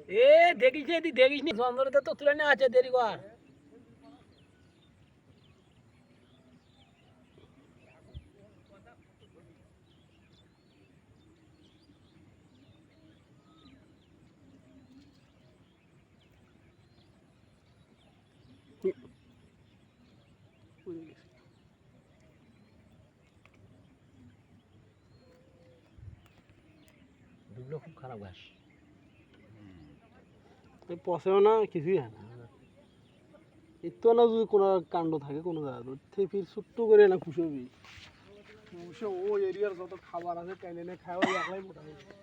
এ দেখিস নি দেখিস নি চন্দ্রতে তো তুলে নিয়ে আছে দেরি কর ডুবলো খুব খারাপ ঘাস পচেও না কিছুই হয় না একটু না যদি কোনো কাণ্ড থাকে কোনো জায়গা ফির ছোট্ট করে না খুশি হবি ও এরিয়ার যত খাবার আছে টেনে খাওয়া একলাই মোটামুটি